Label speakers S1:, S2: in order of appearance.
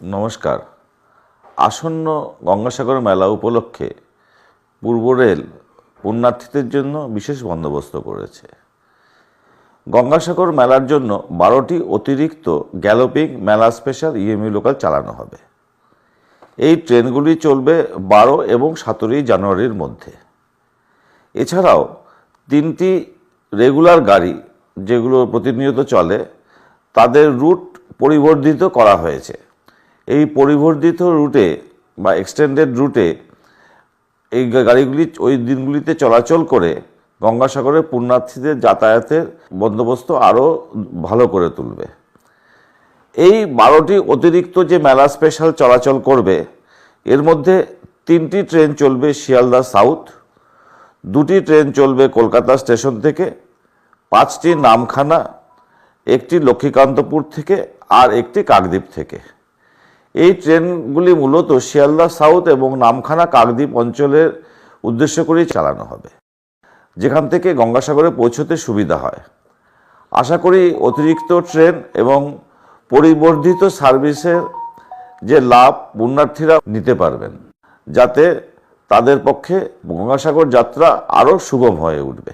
S1: নমস্কার। আসন্ন গঙ্গাসাগর মেলা উপলক্ষে পূর্ব রেল পুণ্যার্থীদের জন্য বিশেষ বন্দোবস্ত করেছে। গঙ্গাসাগর মেলার জন্য 12টি অতিরিক্ত গ্যালোপিং মেলা স্পেশাল ইএমইউ লোকাল চালানো হবে। এই ট্রেনগুলি চলবে 12 এবং 17 জানুয়ারির মধ্যে। এছাড়াও 3টি রেগুলার গাড়ি যেগুলো প্রতিনিয়ত চলে তাদের রুট পরিবর্ধিত করা হয়েছে। এই পরিবর্ধিত রুটে বা এক্সটেন্ডেড রুটে এই গাড়িগুলি ওই দিনগুলিতে চলাচল করে গঙ্গাসাগরে পুণ্যার্থীদের যাতায়াতের বন্দোবস্ত আরও ভালো করে তুলবে। এই 12টি অতিরিক্ত যে মেলা স্পেশাল চলাচল করবে এর মধ্যে 3টি ট্রেন চলবে শিয়ালদা সাউথ, 2টি ট্রেন চলবে কলকাতা স্টেশন থেকে, 5টি নামখানা, 1টি লক্ষ্মীকান্তপুর থেকে আর 1টি কাকদ্বীপ থেকে। এই ট্রেনগুলি মূলত শিয়ালদা সাউথ এবং নামখানা কাকদ্বীপ অঞ্চলের উদ্দেশ্য করেই চালানো হবে, যেখান থেকে গঙ্গাসাগরে পৌঁছতে সুবিধা হয়। আশা করি অতিরিক্ত ট্রেন এবং পরিবর্ধিত সার্ভিসের যে লাভ পুণ্যার্থীরা নিতে পারবেন, যাতে তাদের পক্ষে গঙ্গাসাগর যাত্রা আরও সুগম হয়ে উঠবে।